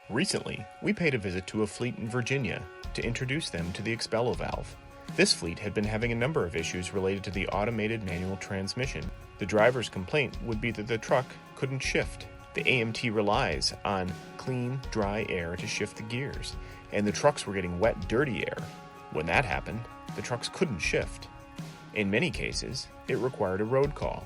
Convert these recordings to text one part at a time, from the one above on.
Recently, we paid a visit to a fleet in Virginia to introduce them to the Expello Valve. This fleet had been having a number of issues related to the automated manual transmission. The driver's complaint would be that the truck couldn't shift. The AMT relies on clean, dry air to shift the gears, and the trucks were getting wet, dirty air. When that happened, the trucks couldn't shift. In many cases, it required a road call.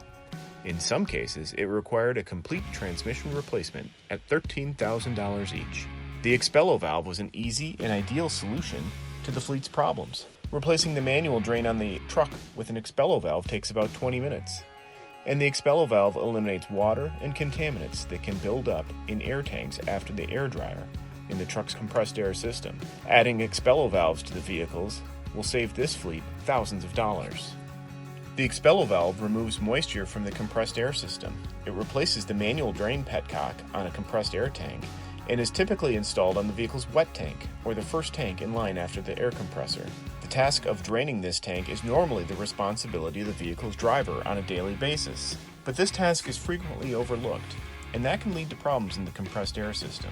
In some cases, it required a complete transmission replacement at $13,000 each. The Expello Valve was an easy and ideal solution to the fleet's problems. Replacing the manual drain on the truck with an Expello Valve takes about 20 minutes. And the Expello Valve eliminates water and contaminants that can build up in air tanks after the air dryer in the truck's compressed air system. Adding Expello Valves to the vehicles will save this fleet thousands of dollars. The Expello Valve removes moisture from the compressed air system. It replaces the manual drain petcock on a compressed air tank and is typically installed on the vehicle's wet tank, or the first tank in line after the air compressor. The task of draining this tank is normally the responsibility of the vehicle's driver on a daily basis, but this task is frequently overlooked, and that can lead to problems in the compressed air system.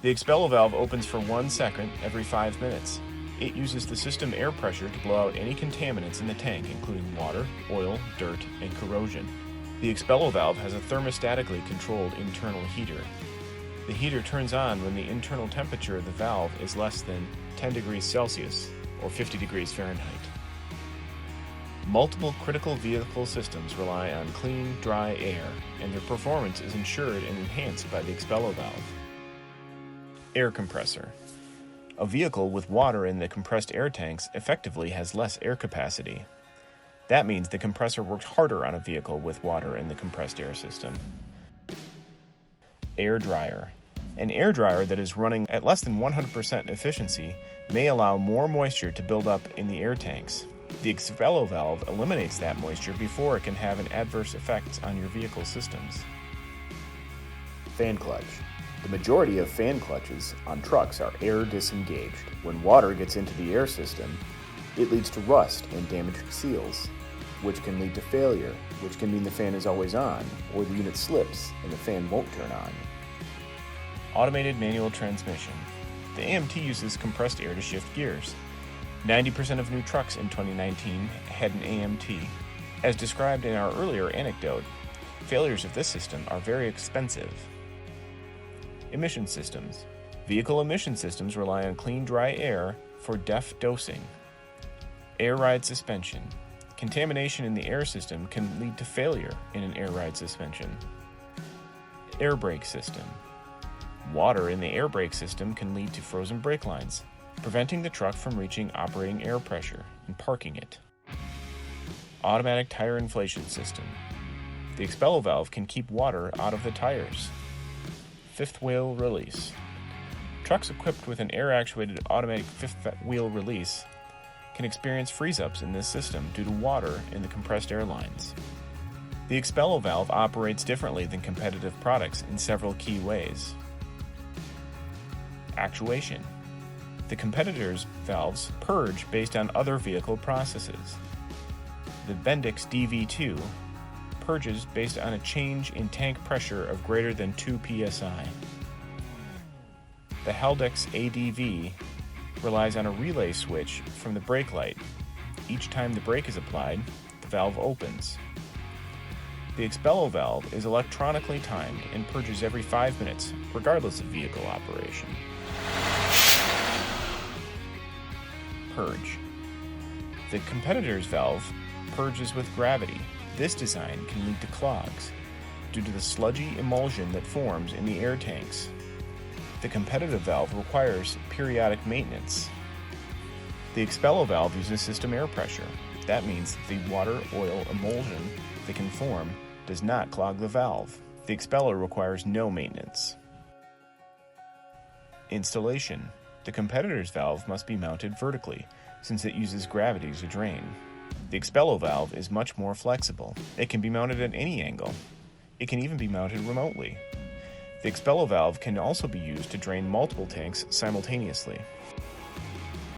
The Expello Valve opens for 1 second every 5 minutes. It uses the system air pressure to blow out any contaminants in the tank, including water, oil, dirt, and corrosion. The Expello Valve has a thermostatically controlled internal heater. The heater turns on when the internal temperature of the valve is less than 10 degrees Celsius, or 50 degrees Fahrenheit. Multiple critical vehicle systems rely on clean, dry air, and their performance is ensured and enhanced by the Expello Valve. Air compressor. A vehicle with water in the compressed air tanks effectively has less air capacity. That means the compressor works harder on a vehicle with water in the compressed air system. Air dryer. An air dryer that is running at less than 100% efficiency may allow more moisture to build up in the air tanks. The Expello Valve eliminates that moisture before it can have an adverse effect on your vehicle systems. Fan clutch. The majority of fan clutches on trucks are air disengaged. When water gets into the air system, it leads to rust and damaged seals, which can lead to failure, which can mean the fan is always on, or the unit slips and the fan won't turn on. Automated manual transmission. The AMT uses compressed air to shift gears. 90% of new trucks in 2019 had an AMT. As described in our earlier anecdote, failures of this system are very expensive. Emission systems. Vehicle emission systems rely on clean, dry air for DEF dosing. Air ride suspension. Contamination in the air system can lead to failure in an air ride suspension. Air brake system. Water in the air brake system can lead to frozen brake lines, preventing the truck from reaching operating air pressure and parking it. Automatic tire inflation system. The Expello Valve can keep water out of the tires. Fifth wheel release. Trucks equipped with an air-actuated automatic fifth wheel release can experience freeze-ups in this system due to water in the compressed air lines. The Expello Valve operates differently than competitive products in several key ways. Actuation. The competitors' valves purge based on other vehicle processes. The Bendix DV2 purges based on a change in tank pressure of greater than 2 psi. The Haldex ADV relies on a relay switch from the brake light. Each time the brake is applied, the valve opens. The Expello Valve is electronically timed and purges every 5 minutes, regardless of vehicle operation. Purge. The competitor's valve purges with gravity. This design can lead to clogs due to the sludgy emulsion that forms in the air tanks. The competitive valve requires periodic maintenance. The Expello Valve uses system air pressure. That means the water-oil emulsion that can form does not clog the valve. The Expello requires no maintenance. Installation. The competitor's valve must be mounted vertically, since it uses gravity to drain. The Expello Valve is much more flexible. It can be mounted at any angle. It can even be mounted remotely. The Expello Valve can also be used to drain multiple tanks simultaneously.